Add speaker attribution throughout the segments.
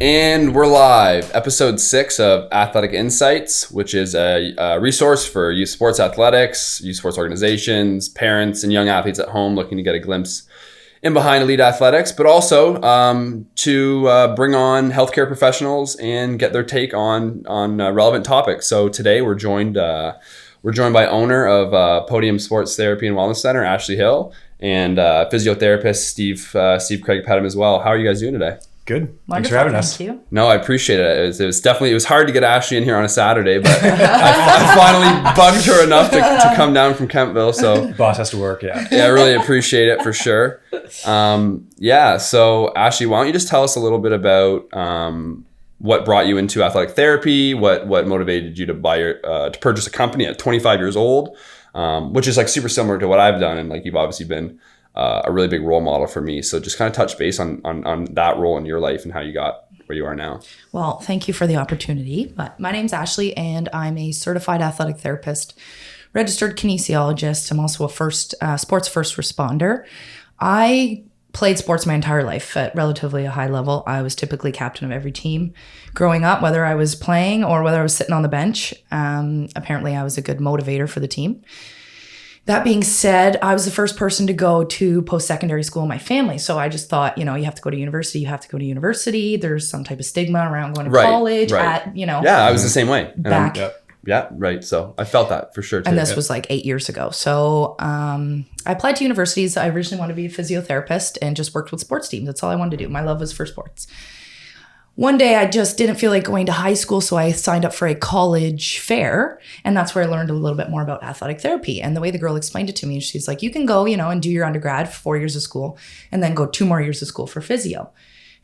Speaker 1: And we're live, episode 6 of Athletic Insights, which is a resource for youth sports athletics, youth sports organizations, parents, and young athletes at home looking to get a glimpse in behind elite athletics, but also to bring on healthcare professionals and get their take on relevant topics. So today we're joined by owner of Pettem Sports Therapy and Wellness Center, Ashley Hill, and physiotherapist Steve Craig Pettem as well. How are you guys doing today?
Speaker 2: Good. Thanks for having us.
Speaker 3: Thank you.
Speaker 1: No, I appreciate it. It was hard to get Ashley in here on a Saturday, but I finally bugged her enough to come down from Kentville. So
Speaker 2: boss has to work. Yeah,
Speaker 1: I really appreciate it for sure. So Ashley, why don't you just tell us a little bit about what brought you into athletic therapy? What motivated you to to purchase a company at 25 years old, which is like super similar to what I've done, and like you've obviously been a really big role model for me. So just kind of touch base on that role in your life and how you got where you are now.
Speaker 3: Well, thank you for the opportunity. But my name's Ashley, and I'm a certified athletic therapist, registered kinesiologist. I'm also a sports first responder. I played sports my entire life at relatively a high level. I was typically captain of every team growing up, whether I was playing or whether I was sitting on the bench. Apparently, I was a good motivator for the team. That being said, I was the first person to go to post-secondary school in my family. So I just thought, you have to go to university. There's some type of stigma around going to college.
Speaker 1: Yeah, I was the same way.
Speaker 3: Back.
Speaker 1: Yeah, right. So I felt that for sure too.
Speaker 3: And this was like 8 years ago. So I applied to universities. I originally wanted to be a physiotherapist and just worked with sports teams. That's all I wanted to do. My love was for sports. One day I just didn't feel like going to high school, so I signed up for a college fair, and that's where I learned a little bit more about athletic therapy. And the way the girl explained it to me, she's like, you can go, and do your undergrad for 4 years of school and then go 2 more years of school for physio.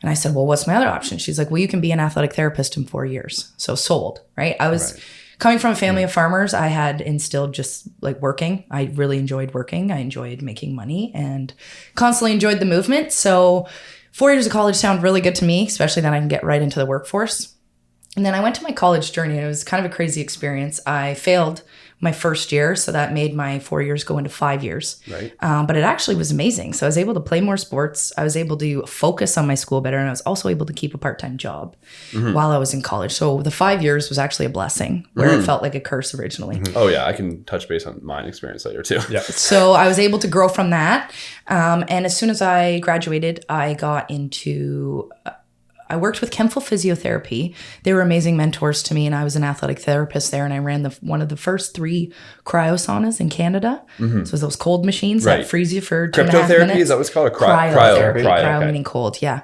Speaker 3: And I said, well, what's my other option? She's like, well, you can be an athletic therapist in 4 years. So sold, right? I was coming from a family of farmers. I had instilled just like working. I really enjoyed working. I enjoyed making money and constantly enjoyed the movement. So 4 years of college sounded really good to me, especially that I can get right into the workforce. And then I went to my college journey. It was kind of a crazy experience. I failed my first year, so that made my 4 years go into 5 years.
Speaker 1: Right.
Speaker 3: But it actually was amazing. So I was able to play more sports. I was able to focus on my school better, and I was also able to keep a part-time job while I was in college. So the 5 years was actually a blessing, where it felt like a curse originally.
Speaker 1: Oh yeah, I can touch base on mine experience later too.
Speaker 2: Yeah.
Speaker 3: So I was able to grow from that. And as soon as I graduated, I got into... I worked with Kentville Physiotherapy. They were amazing mentors to me, and I was an athletic therapist there, and I ran one of the first 3 cryosaunas in Canada. So those cold machines that freeze you for 2.5 minutes.
Speaker 1: Cryptotherapy, is that what's called?
Speaker 3: Cryotherapy. Cryo
Speaker 1: okay.
Speaker 3: meaning cold, yeah.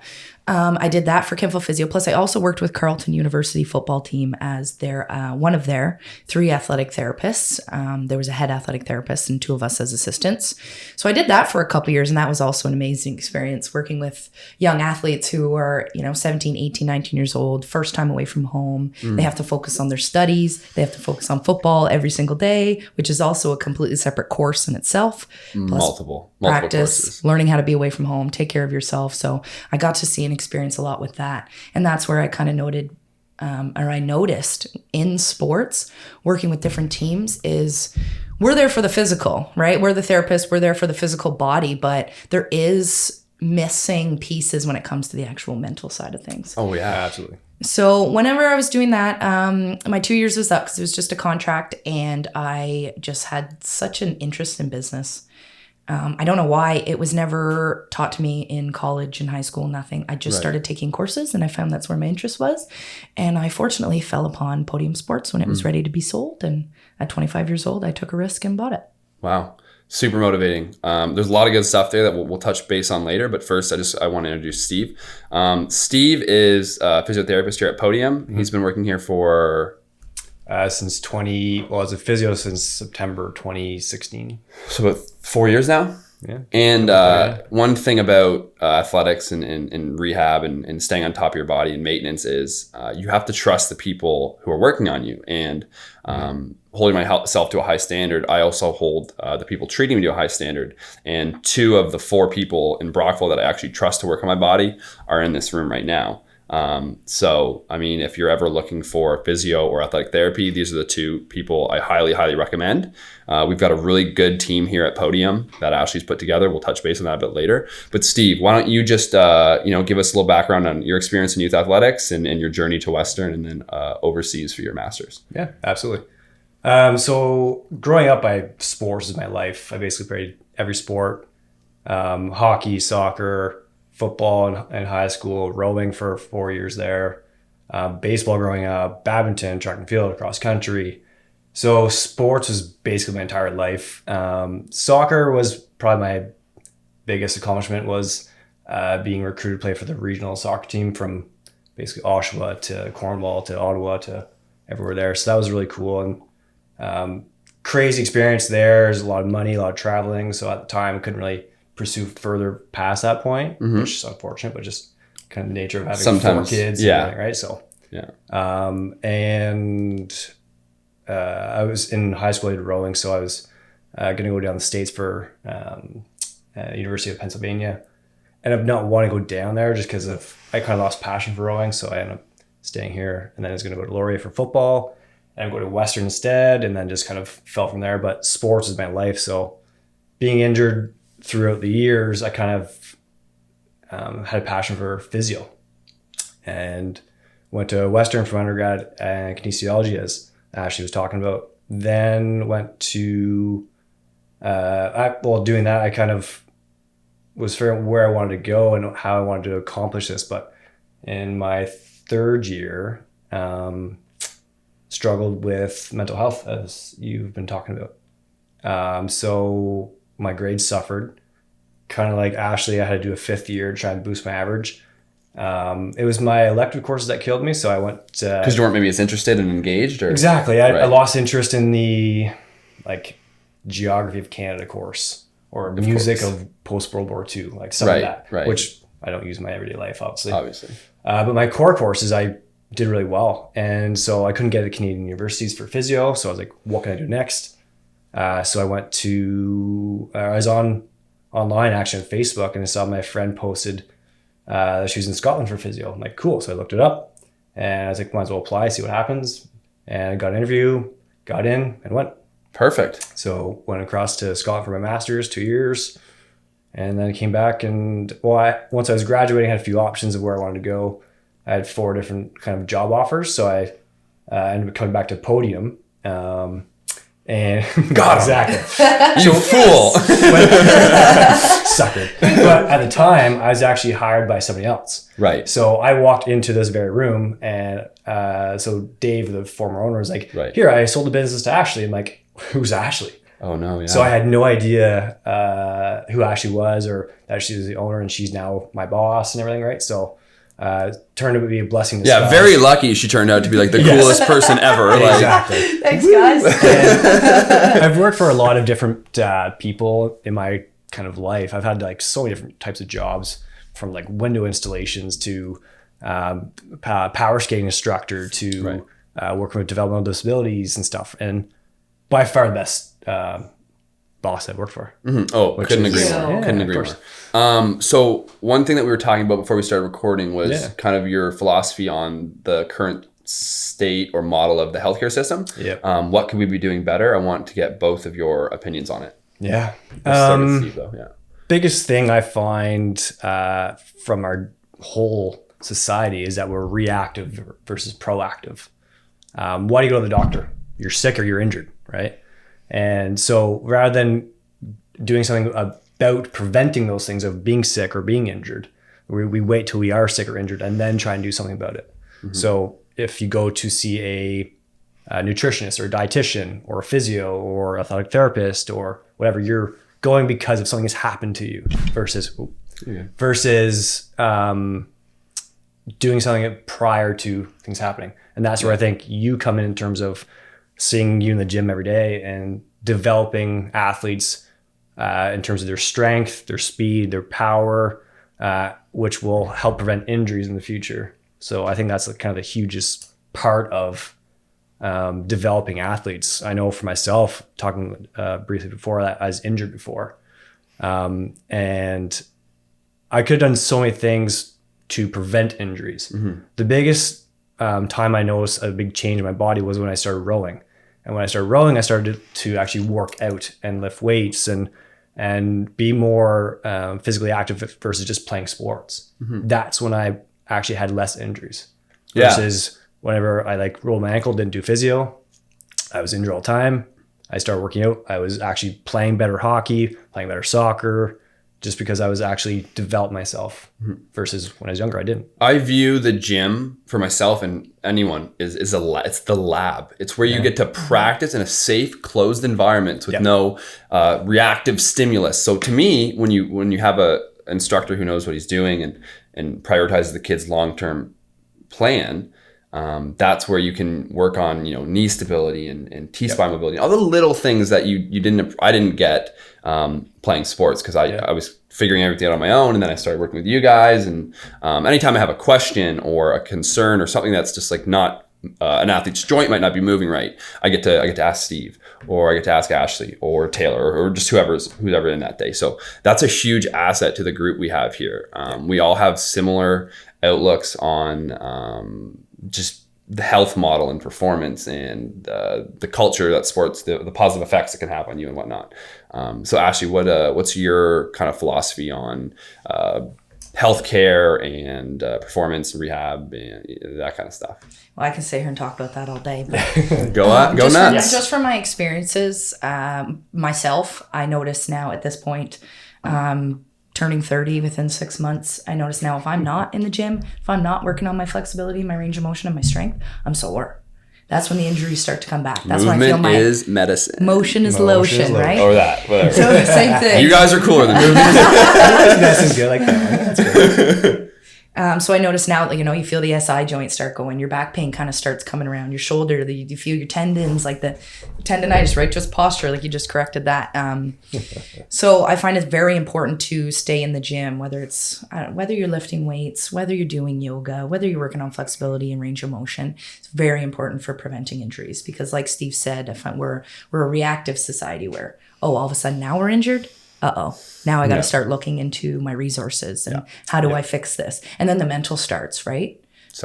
Speaker 3: I did that for Kentville Physio. Plus, I also worked with Carleton University football team as one of their 3 athletic therapists. There was a head athletic therapist and 2 of us as assistants. So I did that for a couple years, and that was also an amazing experience working with young athletes who are, 17, 18, 19 years old, first time away from home. They have to focus on their studies. They have to focus on football every single day, which is also a completely separate course in itself. Plus
Speaker 1: Multiple
Speaker 3: practice,
Speaker 1: courses.
Speaker 3: learning how to be away from home, take care of yourself. So I got to see and experience a lot with that. And that's where I kind of I noticed in sports, working with different teams is we're there for the physical, right? We're the therapists, we're there for the physical body, but there is missing pieces when it comes to the actual mental side of things.
Speaker 1: Oh yeah,
Speaker 2: absolutely.
Speaker 3: So whenever I was doing that, my 2 years was up because it was just a contract, and I just had such an interest in business. I don't know why. It was never taught to me in college and high school, nothing. I just started taking courses, and I found that's where my interest was. And I fortunately fell upon Pettem Sports when it was ready to be sold. And at 25 years old, I took a risk and bought it.
Speaker 1: Wow. Super motivating. There's a lot of good stuff there that we'll touch base on later. But first, I want to introduce Steve. Steve is a physiotherapist here at Pettem. He's been working here for...
Speaker 2: as a physio since September 2016.
Speaker 1: So about 4 years now?
Speaker 2: Yeah.
Speaker 1: And one thing about athletics and rehab and staying on top of your body and maintenance is you have to trust the people who are working on you. And holding myself to a high standard, I also hold the people treating me to a high standard. And 2 of the 4 people in Brockville that I actually trust to work on my body are in this room right now. So, I mean, if you're ever looking for physio or athletic therapy, these are the two people I highly, highly recommend. We've got a really good team here at Podium that Ashley's put together. We'll touch base on that a bit later. But Steve, why don't you just, give us a little background on your experience in youth athletics and your journey to Western and then overseas for your master's.
Speaker 2: Yeah, absolutely. So growing up, sports is my life. I basically played every sport, hockey, soccer, football in high school, rowing for 4 years there, baseball growing up, badminton, track and field, cross country. So sports was basically my entire life. Soccer was probably my biggest accomplishment, was being recruited to play for the regional soccer team from basically Oshawa to Cornwall to Ottawa to everywhere there. So that was really cool. And crazy experience there. There's a lot of money, a lot of traveling. So at the time, I couldn't really pursue further past that point, which is unfortunate, but just kind of the nature of having
Speaker 1: Sometimes,
Speaker 2: 4 kids.
Speaker 1: yeah.
Speaker 2: And everything, right. So,
Speaker 1: yeah.
Speaker 2: I was in high school, I did rowing. So I was going to go down the States for University of Pennsylvania. Ended up not wanting to go down there just because I kind of lost passion for rowing. So I ended up staying here, and then I was going to go to Laurier for football and go to Western instead, and then just kind of fell from there. But sports is my life. So being injured throughout the years, I kind of had a passion for physio and went to Western for undergrad and kinesiology, as Ashley was talking about. Then went to, doing that, I kind of was figuring out where I wanted to go and how I wanted to accomplish this. But in my third year, struggled with mental health, as you've been talking about. So my grades suffered. Kind of like Ashley, I had to do a 5th year to try and boost my average. It was my elective courses that killed me. So I went
Speaker 1: Because you weren't maybe as interested and engaged, or
Speaker 2: exactly. I lost interest in the geography of Canada course or music of post World War II, like some of that, which I don't use in my everyday life, obviously. But my core courses, I did really well. And so I couldn't get to Canadian universities for physio. So I was like, what can I do next? So I went to, I was online actually on Facebook, and I saw my friend posted that she was in Scotland for physio. I'm like, cool. So I looked it up and I was like, might as well apply, see what happens. And I got an interview, got in and went.
Speaker 1: Perfect.
Speaker 2: So went across to Scotland for my master's, 2 years. And then I came back and, once I was graduating, I had a few options of where I wanted to go. I had 4 different kind of job offers. So I ended up coming back to Podium. And
Speaker 1: got
Speaker 2: exactly.
Speaker 1: You fool.
Speaker 2: Sucker. But at the time, I was actually hired by somebody else.
Speaker 1: Right.
Speaker 2: So I walked into this very room, and so Dave, the former owner, was like, here, I sold the business to Ashley. I'm like, who's Ashley?
Speaker 1: Oh, no. Yeah.
Speaker 2: So I had no idea who Ashley was, or that she was the owner and she's now my boss and everything, right? So turned out to be a blessing.
Speaker 1: Yeah, very lucky she turned out to be like the coolest person ever.
Speaker 2: Exactly.
Speaker 3: Thanks, guys.
Speaker 2: I've worked for a lot of different people in my kind of life. I've had like so many different types of jobs, from like window installations to power skating instructor to working with developmental disabilities and stuff. And by far the best boss I've worked for.
Speaker 1: Mm-hmm. Oh, couldn't agree more.
Speaker 2: Yeah,
Speaker 1: couldn't agree more. So one thing that we were talking about before we started recording was kind of your philosophy on the current state or model of the healthcare system.
Speaker 2: Yeah.
Speaker 1: What could we be doing better? I want to get both of your opinions on it.
Speaker 2: Yeah.
Speaker 1: Let's start with Steve, though. Yeah.
Speaker 2: Biggest thing I find from our whole society is that we're reactive versus proactive. Why do you go to the doctor? You're sick or you're injured, right? And so rather than doing something about preventing those things of being sick or being injured, we wait till we are sick or injured and then try and do something about it. Mm-hmm. So if you go to see a nutritionist or a dietitian or a physio or athletic therapist or whatever, you're going because of something has happened to you versus doing something prior to things happening. And that's where I think you come in terms of seeing you in the gym every day and developing athletes in terms of their strength, their speed, their power, which will help prevent injuries in the future. So I think that's kind of the hugest part of developing athletes. I know for myself, talking briefly before that, I was injured before. And I could have done so many things to prevent injuries. The biggest time I noticed a big change in my body was when I started rowing. And when I started rowing, I started to actually work out and lift weights and be more physically active versus just playing sports. That's when I actually had less injuries. Versus whenever I like rolled my ankle, didn't do physio, I was injured all the time. I started working out. I was actually playing better hockey, playing better soccer, just because I was actually developed myself versus when I was younger, I didn't.
Speaker 1: I view the gym for myself and anyone it's the lab. It's where you get to practice in a safe, closed environment with no reactive stimulus. So to me, when you have a instructor who knows what he's doing and prioritizes the kid's long-term plan, that's where you can work on, knee stability and T-spine mobility, all the little things that I didn't get playing sports, because I was figuring everything out on my own, and then I started working with you guys. And anytime I have a question or a concern or something that's just like not an athlete's joint might not be moving right, I get to ask Steve, or I get to ask Ashley or Taylor, or just whoever's in that day. So that's a huge asset to the group we have here. We all have similar outlooks on just the health model and performance and the culture that sports, the positive effects it can have on you and whatnot. So Ashley, what's your kind of philosophy on healthcare and performance and rehab and that kind of stuff?
Speaker 3: Well, I can sit here and talk about that all day. But
Speaker 1: go nuts.
Speaker 3: Just from my experiences, myself, I notice now at this point, turning 30 within 6 months, I notice now if I'm not in the gym, if I'm not working on my flexibility, my range of motion, and my strength, I'm sore. That's when the injuries start to come back. That's
Speaker 1: Movement
Speaker 3: when I feel my
Speaker 1: is medicine.
Speaker 3: Motion is lotion, right?
Speaker 1: Or that, whatever.
Speaker 3: So same thing.
Speaker 1: You guys are cooler than me.
Speaker 2: Medicine's good, like that. That's good.
Speaker 3: So I notice now, you feel the SI joint start going, your back pain kind of starts coming around your shoulder, you feel your tendons, like the tendonitis, right? Just posture, like you just corrected that. So I find it's very important to stay in the gym, whether it's, whether you're lifting weights, whether you're doing yoga, whether you're working on flexibility and range of motion. It's very important for preventing injuries, because like Steve said, we're a reactive society where, all of a sudden now we're injured. Now I got to start looking into my resources and how do I fix this? And then the mental starts, right?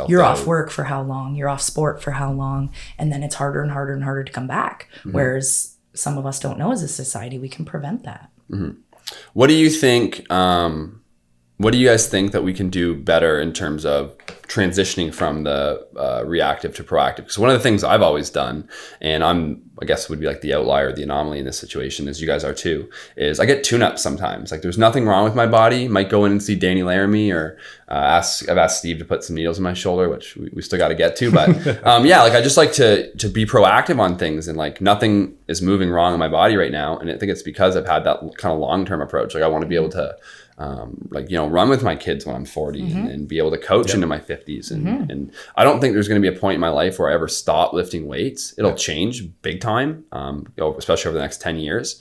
Speaker 3: You're off work for how long? You're off sport for how long? And then it's harder and harder and harder to come back. Whereas some of us don't know as a society, we can prevent that.
Speaker 1: What do you think, what do you guys think that we can do better in terms of transitioning from the reactive to proactive? Because one of the things I've always done, and I guess would be like the outlier, the anomaly in this situation, as you guys are too, is I get tune-ups sometimes. Like there's nothing wrong with my body. Might go in and see Danny Laramie, or I've asked Steve to put some needles in my shoulder, which we still got to get to. But like I just like to be proactive on things, and like nothing is moving wrong in my body right now. And I think it's because I've had that kind of long-term approach. Like I want to be able to run with my kids when I'm 40 and be able to coach into my 50s. And I don't think there's going to be a point in my life where I ever stop lifting weights. It'll change big time, especially over the next 10 years.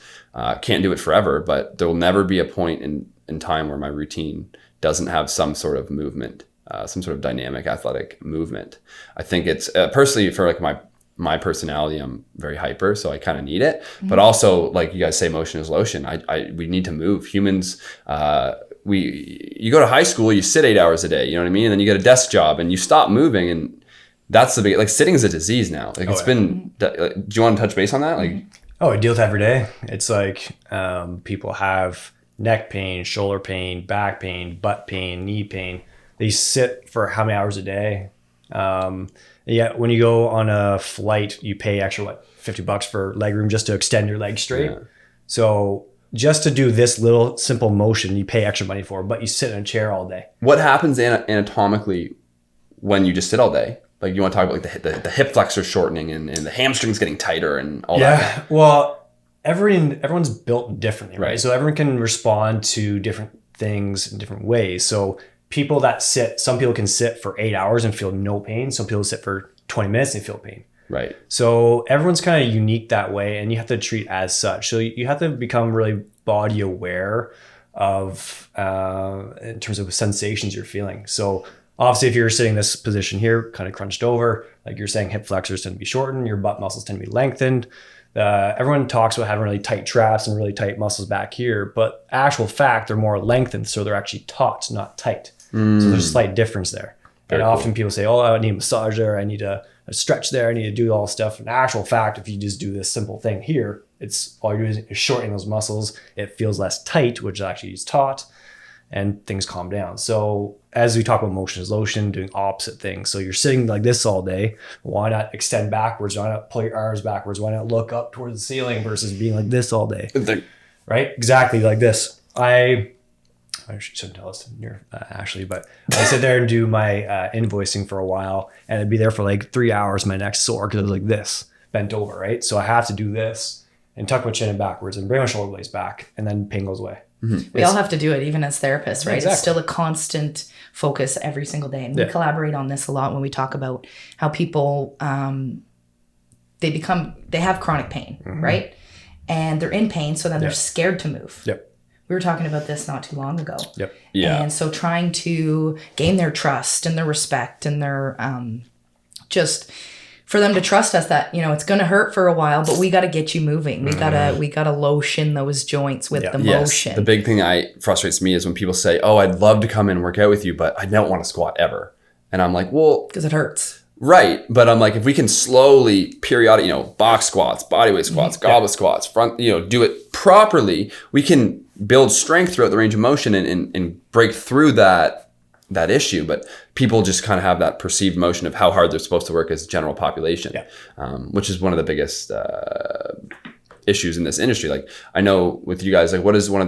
Speaker 1: Can't do it forever, but there will never be a point in time where my routine doesn't have some sort of movement, some sort of dynamic athletic movement. I think it's personally for like my personality, I'm very hyper, so I kind of need it. But also, like you guys say, motion is lotion. We need to move. Humans, you go to high school, you sit 8 hours a day, you know what I mean? And then you get a desk job and you stop moving, and that's the big, like sitting is a disease now. Like been, do you want to touch base on that? Like,
Speaker 2: I deal with it every day. It's like people have neck pain, shoulder pain, back pain, butt pain, knee pain. They sit for how many hours a day? When you go on a flight, you pay extra $50 for leg room just to extend your leg straight. So just to do this little simple motion, you pay extra money for, but you sit in a chair all day.
Speaker 1: What happens anatomically when you just sit all day? Like you want to talk about like the hip flexor shortening and the hamstrings getting tighter and all that.
Speaker 2: Yeah, well, everyone's built differently, right? So everyone can respond to different things in different ways. So people that sit, some people can sit for 8 hours and feel no pain. Some people sit for 20 minutes and feel pain.
Speaker 1: Right.
Speaker 2: So everyone's kind of unique that way, and you have to treat as such. So you have to become really body aware of in terms of sensations you're feeling. So obviously if you're sitting in this position here, kind of crunched over, like you're saying, hip flexors tend to be shortened, your butt muscles tend to be lengthened. Everyone talks about having really tight traps and really tight muscles back here, but actual fact, they're more lengthened, so they're actually taut, not tight. So there's a slight difference there.
Speaker 1: Very
Speaker 2: and
Speaker 1: cool.
Speaker 2: often people say, oh, I need a massage there. I need a stretch there. I need to do all this stuff. In actual fact, if you just do this simple thing here, it's all you're doing is shortening those muscles. It feels less tight, which actually is taught, and things calm down. So as we talk about motion is lotion, doing opposite things. So you're sitting like this all day. Why not extend backwards? Why not pull your arms backwards? Why not look up towards the ceiling versus being like this all day? Right? Exactly like this. I shouldn't tell us here, Ashley, but I sit there and do my invoicing for a while, and I'd be there for like 3 hours. My neck's sore because I was like this, bent over, right? So I have to do this and tuck my chin in backwards and bring my shoulder blades back, and then pain goes away.
Speaker 3: We all have to do it, even as therapists, right?
Speaker 2: Exactly.
Speaker 3: It's still a constant focus every single day. And we collaborate on this a lot when we talk about how people, they have chronic pain, right? And they're in pain, so then they're scared to move.
Speaker 2: Yep.
Speaker 3: We were talking about this not too long ago.
Speaker 2: Yep.
Speaker 1: Yeah.
Speaker 3: And so trying to gain their trust and their respect and their just for them to trust us that, you know, it's going to hurt for a while, but we got to get you moving. We got to lotion those joints with the motion.
Speaker 1: The big thing that frustrates me is when people say, "Oh, I'd love to come in and work out with you, but I don't want to squat ever." And I'm like, "Well,
Speaker 3: because it hurts."
Speaker 1: Right. But I'm like, if we can slowly, periodic, you know, box squats, bodyweight squats, goblet squats, front, you know, do it properly, we can build strength throughout the range of motion and break through that issue. But people just kind of have that perceived motion of how hard they're supposed to work as a general population, which is one of the biggest issues in this industry. Like, I know with you guys, like, what are some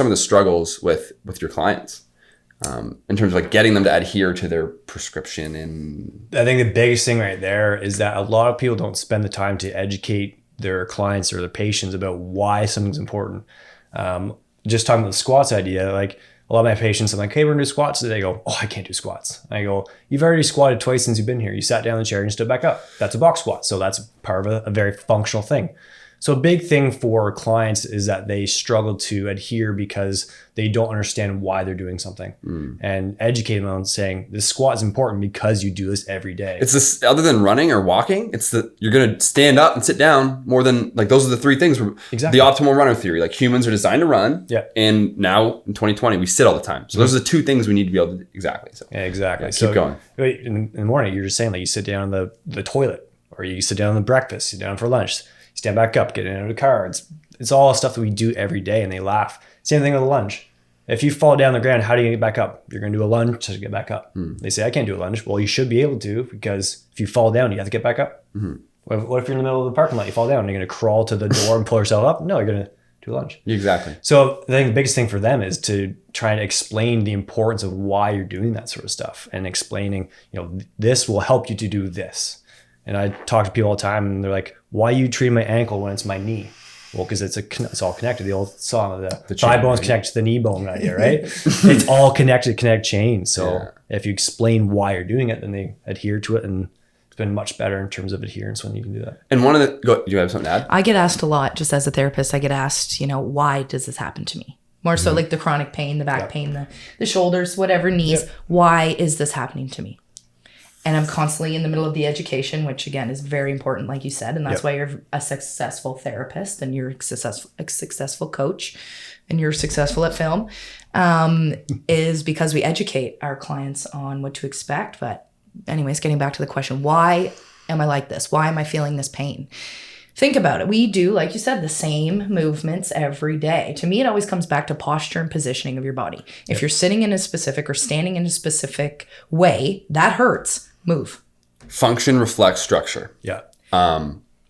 Speaker 1: of the struggles with your clients? In terms of like getting them to adhere to their prescription? And
Speaker 2: I think the biggest thing right there is that a lot of people don't spend the time to educate their clients or their patients about why something's important. Just talking about the squats idea, like a lot of my patients, I'm like, hey, we're gonna do squats today. They go, oh, I can't do squats. I go, you've already squatted twice since you've been here. You sat down in the chair and stood back up. That's a box squat. So that's part of a very functional thing. So a big thing for clients is that they struggle to adhere because they don't understand why they're doing something, and educate them on saying this squat is important because you do this every day.
Speaker 1: It's this, other than running or walking, it's that you're going to stand up and sit down more than, like, those are the three things.
Speaker 2: Exactly.
Speaker 1: The optimal runner theory, like, humans are designed to run.
Speaker 2: Yeah.
Speaker 1: And now in 2020, we sit all the time. So those are the two things we need to be able to do. Exactly. So
Speaker 2: Yeah, exactly.
Speaker 1: Yeah,
Speaker 2: So
Speaker 1: keep going.
Speaker 2: In the morning, you're just saying, like, you sit down on the toilet, or you sit down on the breakfast, sit down for lunch, stand back up, get into the car. It's all stuff that we do every day, and they laugh. Same thing with a lunge. If you fall down the ground, how do you get back up? You're going to do a lunge to get back up. They say, I can't do a lunge. Well, you should be able to, because if you fall down, you have to get back up. What if you're in the middle of the parking lot, you fall down, you're going to crawl to the door and pull yourself up? No, you're going to do a lunge.
Speaker 1: Exactly.
Speaker 2: So I think the biggest thing for them is to try and explain the importance of why you're doing that sort of stuff, and explaining, you know, this will help you to do this. And I talk to people all the time, and they're like, why are you treating my ankle when it's my knee? Well, because it's all connected. The old song of the thigh bones connect to the knee bone idea, right? It's all connected, connect chain. So if you explain why you're doing it, then they adhere to it, and it's been much better in terms of adherence when you can do that.
Speaker 1: And do you have something to add?
Speaker 3: I get asked a lot, just as a therapist, I get asked, you know, why does this happen to me? More so like the chronic pain, the back pain, the shoulders, whatever, knees. Why is this happening to me? And I'm constantly in the middle of the education, which again is very important, like you said. And that's why you're a successful therapist, and you're a successful coach, and you're successful at film, is because we educate our clients on what to expect. But anyways, getting back to the question, why am I like this? Why am I feeling this pain? Think about it. We do, like you said, the same movements every day. To me, it always comes back to posture and positioning of your body. If you're sitting in a specific or standing in a specific way, that hurts. Move.
Speaker 1: Function reflects structure.
Speaker 2: Yeah.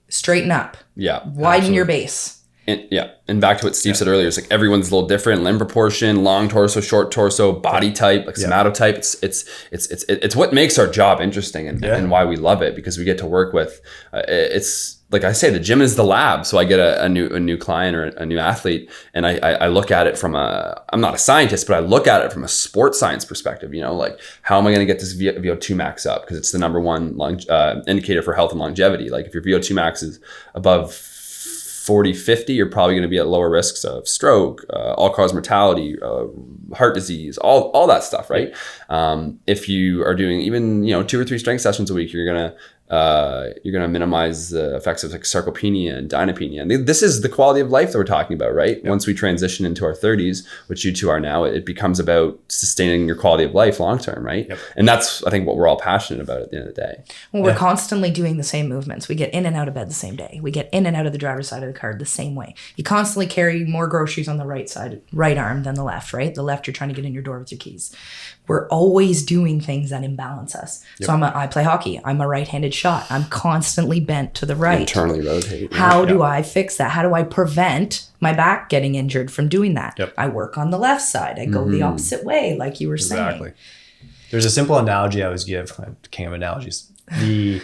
Speaker 3: Straighten up.
Speaker 1: Yeah.
Speaker 3: Widen your base.
Speaker 1: And back to what Steve said earlier, it's like everyone's a little different. Limb proportion, long torso, short torso, body type, like somatotype. It's what makes our job interesting and why we love it, because we get to work with. It's like I say, the gym is the lab. So I get a new client or a new athlete, and I look at it from I'm not a scientist, but I look at it from a sports science perspective. You know, like, how am I going to get this VO2 max up? Because it's the number one indicator for health and longevity. Like, if your VO2 max is above 40, 50, you're probably going to be at lower risks of stroke, all-cause mortality, heart disease, all that stuff, right? If you are doing even 2 or 3 strength sessions a week, you're going to You're going to minimize the effects of like sarcopenia and dynapenia. And this is the quality of life that we're talking about, right? Yep. Once we transition into our 30s, which you two are now, it becomes about sustaining your quality of life long term, right? Yep. And that's, I think, what we're all passionate about at the end of the day.
Speaker 3: Well, we're constantly doing the same movements. We get in and out of bed the same day. We get in and out of the driver's side of the car the same way. You constantly carry more groceries on the right arm than the left, right? The left, you're trying to get in your door with your keys. We're always doing things that imbalance us. Yep. So I play hockey. I'm a right-handed shot. I'm constantly bent to the right.
Speaker 1: Internally rotate.
Speaker 3: How do I fix that? How do I prevent my back getting injured from doing that? Yep. I work on the left side. I go the opposite way, like you were saying.
Speaker 2: There's a simple analogy I always give. I'm king of analogies. The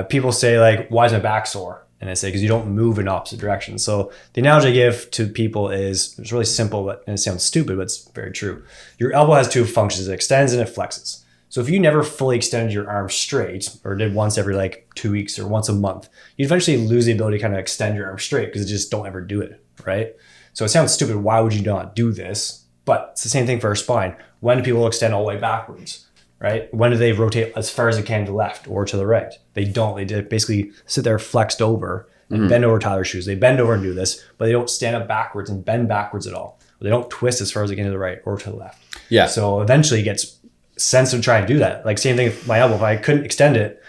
Speaker 2: people say, like, why is my back sore? And I say, because you don't move in opposite directions. So the analogy I give to people is, it's really simple, and it sounds stupid, but it's very true. Your elbow has two functions. It extends and it flexes. So if you never fully extended your arm straight, or did once every like 2 weeks or once a month, you'd eventually lose the ability to kind of extend your arm straight because it just don't ever do it, right? So it sounds stupid. Why would you not do this? But it's the same thing for our spine. When do people extend all the way backwards, right? When do they rotate as far as they can to the left or to the right? They don't. They basically sit there flexed over and bend over Tyler's shoes. They bend over and do this, but they don't stand up backwards and bend backwards at all. They don't twist as far as they can to the right or to the left.
Speaker 1: Yeah.
Speaker 2: So eventually it gets sense to try and do that. Like same thing with my elbow. If I couldn't extend it,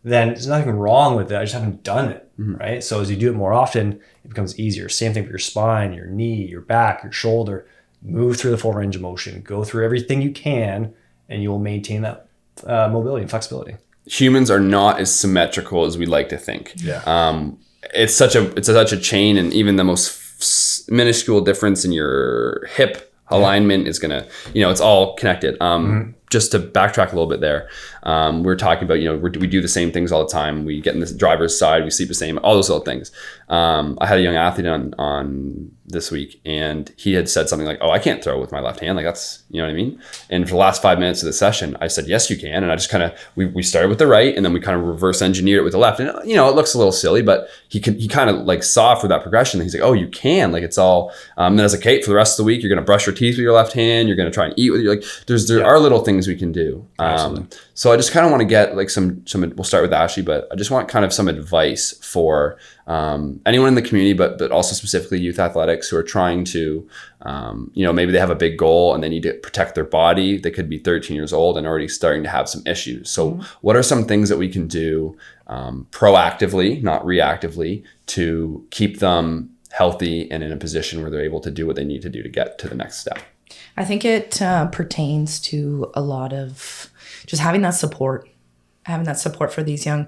Speaker 2: then there's nothing wrong with it. I just haven't done it, right? So as you do it more often, it becomes easier. Same thing for your spine, your knee, your back, your shoulder. Move through the full range of motion. Go through everything you can, and you will maintain that mobility and flexibility.
Speaker 1: Humans are not as symmetrical as we like to think.
Speaker 2: Yeah.
Speaker 1: It's such a chain, and even the most minuscule difference in your hip alignment is gonna, it's all connected. Just to backtrack a little bit there, we're talking about, we do the same things all the time. We get in the driver's side, we sleep the same, all those little things. I had a young athlete on this week, and he had said something like, "Oh, I can't throw with my left hand." Like that's, you know what I mean? And for the last 5 minutes of the session, I said, "Yes, you can." And I just kind of, we started with the right, and then we kind of reverse engineered it with the left. And, it looks a little silly, but he kind of like saw for that progression. He's like, "Oh, you can." Like it's all, and then I was like, "Okay, for the rest of the week, you're going to brush your teeth with your left hand. You're going to try and eat with your, like, there are little things we can do. So I just kind of want to get like some, we'll start with Ashley, but I just want kind of some advice for anyone in the community, but also specifically youth athletics who are trying to, maybe they have a big goal and they need to protect their body. They could be 13 years old and already starting to have some issues. So what are some things that we can do proactively, not reactively, to keep them healthy and in a position where they're able to do what they need to do to get to the next step?
Speaker 3: I think it pertains to a lot of just having that support for these young.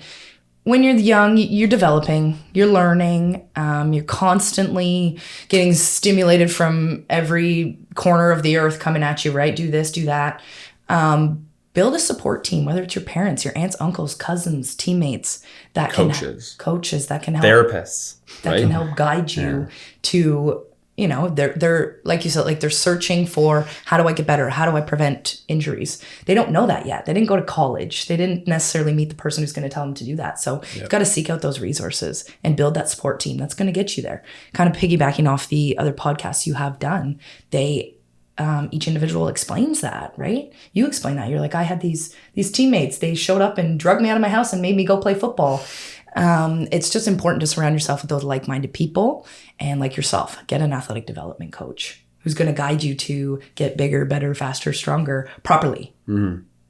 Speaker 3: When you're young, you're developing, you're learning, you're constantly getting stimulated from every corner of the earth coming at you, right? Do this, do that. Build a support team, whether it's your parents, your aunts, uncles, cousins, teammates, that coaches that can help,
Speaker 1: therapists
Speaker 3: that can help guide you to, they're like you said, like they're searching for, how do I get better? How do I prevent injuries? They don't know that yet. They didn't go to college. They didn't necessarily meet the person who's going to tell them to do that. So you've got to seek out those resources and build that support team. That's going to get you there. Kind of piggybacking off the other podcasts you have done, each individual explains that, right? You explain that. You're like, I had these teammates. They showed up and drugged me out of my house and made me go play football. It's just important to surround yourself with those like-minded people, and like yourself, get an athletic development coach who's going to guide you to get bigger, better, faster, stronger, properly.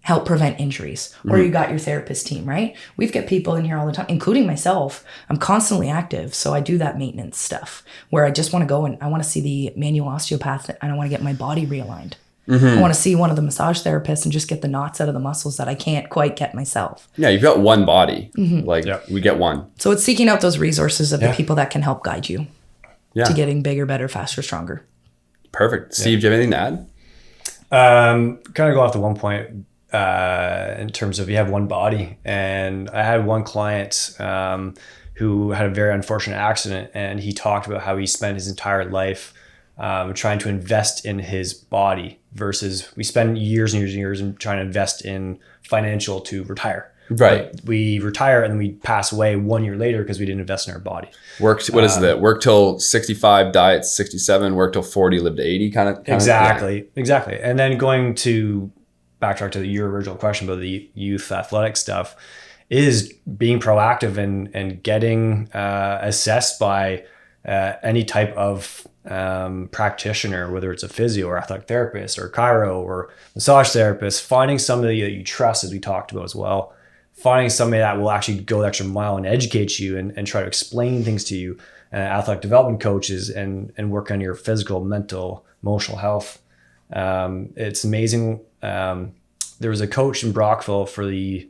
Speaker 3: Help prevent injuries. Or you got your therapist team, right? We've got people in here all the time, including myself. I'm constantly active, so I do that maintenance stuff where I just want to go and I want to see the manual osteopath and I want to get my body realigned. I want to see one of the massage therapists and just get the knots out of the muscles that I can't quite get myself.
Speaker 1: Yeah, you've got one body. We get one.
Speaker 3: So it's seeking out those resources of the people that can help guide you to getting bigger, better, faster, stronger.
Speaker 1: Perfect. Steve, do you have anything to
Speaker 2: add? Kind of go off to one point in terms of you have one body. And I had one client who had a very unfortunate accident, and he talked about how he spent his entire life trying to invest in his body versus we spend years and years and years in trying to invest in financial to retire.
Speaker 1: Right.
Speaker 2: But we retire and then we pass away 1 year later because we didn't invest in our body.
Speaker 1: What is that? Work till 65, die at 67, work till 40, live to 80 kind of.
Speaker 2: Exactly. And then going to backtrack to your original question about the youth athletic stuff is being proactive and getting assessed by any type of practitioner, whether it's a physio or athletic therapist or chiro or massage therapist, finding somebody that you trust, as we talked about as well, finding somebody that will actually go the extra mile and educate you and try to explain things to you, athletic development coaches, and work on your physical, mental, emotional health. It's amazing. There was a coach in Brockville for the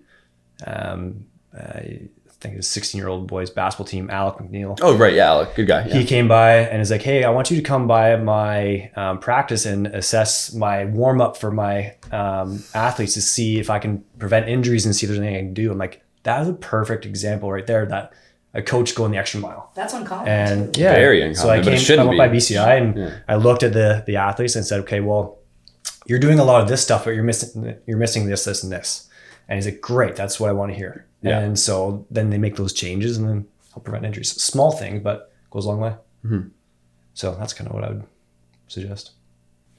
Speaker 2: I think it was 16-year-old boys basketball team, Alec McNeil.
Speaker 1: Oh, right. Yeah, Alec. Good guy. Yeah.
Speaker 2: He came by and is like, hey, I want you to come by my practice and assess my warm up for my athletes to see if I can prevent injuries and see if there's anything I can do. I'm like, that is a perfect example right there, that a coach going the extra mile.
Speaker 3: That's uncommon.
Speaker 2: And
Speaker 3: yeah,
Speaker 1: very uncommon.
Speaker 2: So I went by BCI and I looked at the athletes and said, okay, well, you're doing a lot of this stuff, but you're missing this, this, and this. And he's like, great, that's what I want to hear. Yeah. And so then they make those changes and then help prevent injuries. Small thing, but goes a long way. Mm-hmm. So that's kind of what I would suggest.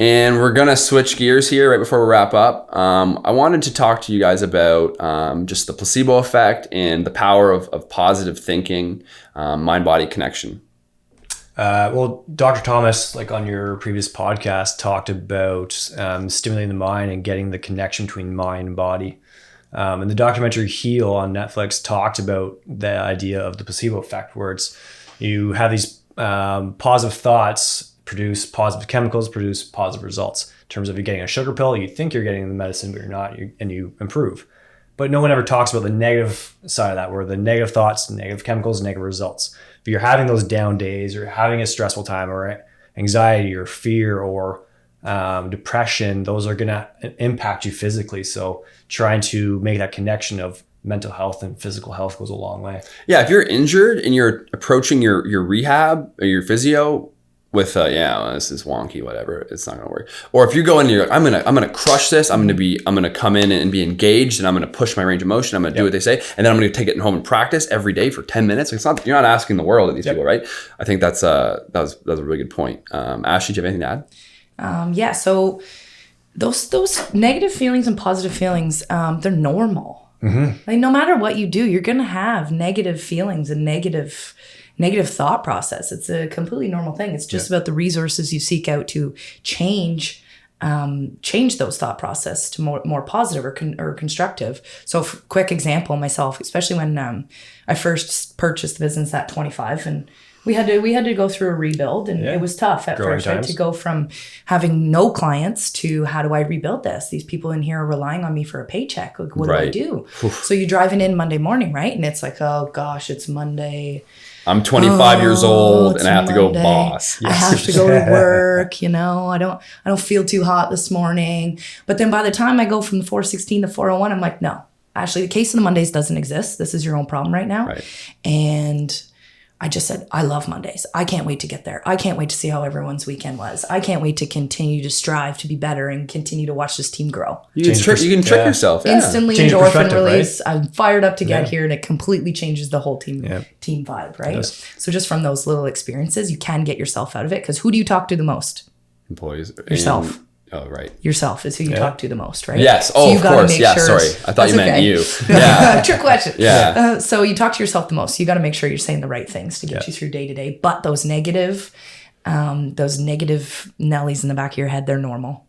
Speaker 1: And we're going to switch gears here right before we wrap up. I wanted to talk to you guys about just the placebo effect and the power of positive thinking, mind-body connection.
Speaker 2: Well, Dr. Thomas, like on your previous podcast, talked about stimulating the mind and getting the connection between mind and body. And the documentary Heal on Netflix talked about the idea of the placebo effect, where it's you have these positive thoughts produce positive chemicals, produce positive results. In terms of you getting a sugar pill, you think you're getting the medicine, but you're not, and you improve. But no one ever talks about the negative side of that, where the negative thoughts, negative chemicals, negative results. If you're having those down days or having a stressful time or anxiety or fear or depression, those are going to impact you physically. So trying to make that connection of mental health and physical health goes a long way. Yeah,
Speaker 1: if you're injured and you're approaching your rehab or your physio with this is wonky, whatever, it's not gonna work. Or if you go in and you're like, I'm gonna crush this, I'm gonna come in and be engaged, and I'm gonna push my range of motion, I'm gonna do what they say, and then I'm gonna take it home and practice every day for 10 minutes. It's not, you're not asking the world of these people, right? I think that was a really good point. Ashley, do you have anything to add?
Speaker 3: So those negative feelings and positive feelings, they're normal. Mm-hmm. Like no matter what you do, you're gonna have negative feelings and negative thought process. It's a completely normal thing. It's just about the resources you seek out to change those thought process to more positive or constructive. So quick example, myself, especially when I first purchased the business at 25, and we had to go through a rebuild, and it was tough at first, right? To go from having no clients to how do I rebuild this? These people in here are relying on me for a paycheck. Like, what do I do? So you're driving in Monday morning, right? And it's like, oh gosh, it's Monday.
Speaker 1: I'm 25 years old and I have to go boss.
Speaker 3: Yes. I have to go to work, I don't feel too hot this morning. But then by the time I go from the 416 to 401, I'm like, no, actually the case of the Mondays doesn't exist. This is your own problem right now.
Speaker 1: Right.
Speaker 3: And I just said, I love Mondays. I can't wait to get there. I can't wait to see how everyone's weekend was. I can't wait to continue to strive to be better and continue to watch this team grow.
Speaker 1: You can trick yourself. Yeah.
Speaker 3: Instantly endorphin release. Right? I'm fired up to get here, and it completely changes the whole team vibe, right? Yes. So just from those little experiences, you can get yourself out of it, because who do you talk to the most?
Speaker 1: Employees.
Speaker 3: Yourself.
Speaker 1: Oh, right.
Speaker 3: Yourself is who you talk to the most, right?
Speaker 1: Yes. Oh, so of course. Yeah, sorry. I thought you meant you.
Speaker 3: Yeah. Trick question.
Speaker 1: Yeah.
Speaker 3: So you talk to yourself the most. So you got to make sure you're saying the right things to get you through day to day. But those negative Nellies in the back of your head, they're normal.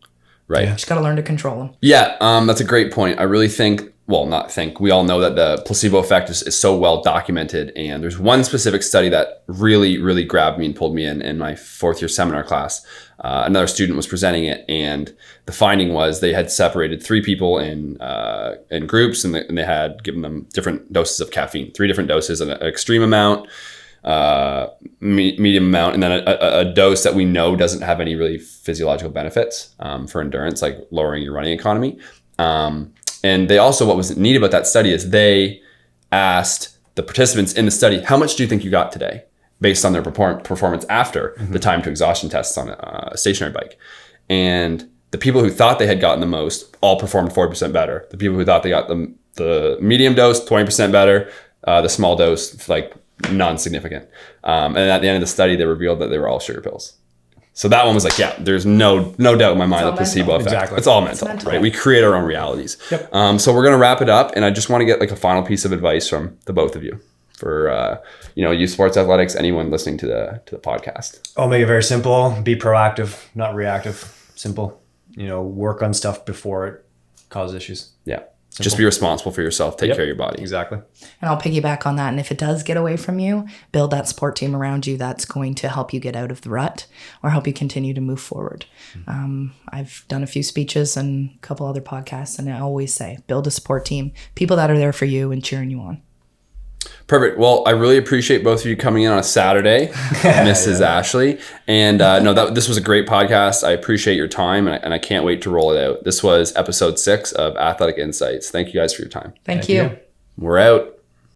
Speaker 1: Right.
Speaker 3: You just got to learn to control them.
Speaker 1: Yeah. That's a great point. I really think, we all know that the placebo effect is so well documented. And there's one specific study that really, really grabbed me and pulled me in my fourth year seminar class. Another student was presenting it, and the finding was they had separated 3 people in groups, and they had given them different doses of caffeine, 3 different doses, an extreme amount, medium amount, and then a dose that we know doesn't have any really physiological benefits for endurance, like lowering your running economy. And they also, what was neat about that study is they asked the participants in the study, how much do you think you got today, based on their performance after the time to exhaustion tests on a stationary bike. And the people who thought they had gotten the most all performed 40% better. The people who thought they got the medium dose, 20% better. The small dose, like non-significant. And at the end of the study, they revealed that they were all sugar pills. So that one was like, yeah, there's no doubt in my mind the
Speaker 3: all
Speaker 1: placebo
Speaker 3: mental.
Speaker 1: effect.
Speaker 2: Exactly.
Speaker 1: It's all mental,
Speaker 3: mental.
Speaker 1: right? We create our own realities.
Speaker 2: Yep.
Speaker 1: So we're going to wrap it up. And I just want to get like a final piece of advice from the both of you for, youth sports athletics, anyone listening to the podcast.
Speaker 2: I'll make it very simple. Be proactive, not reactive. Simple. Work on stuff before it causes issues.
Speaker 1: Yeah.
Speaker 2: Simple.
Speaker 1: Just be responsible for yourself. Take
Speaker 2: Yep.
Speaker 1: care of your body.
Speaker 2: Exactly.
Speaker 3: And I'll piggyback on that. And if it does get away from you, build that support team around you that's going to help you get out of the rut or help you continue to move forward. I've done a few speeches and a couple other podcasts, and I always say, build a support team, people that are there for you and cheering you on.
Speaker 1: Perfect. Well, I really appreciate both of you coming in on a Saturday, Mrs. Ashley. And this was a great podcast. I appreciate your time, and I can't wait to roll it out. This was episode 6 of Athletic Insights. Thank you guys for your time.
Speaker 3: Thank you.
Speaker 1: We're out.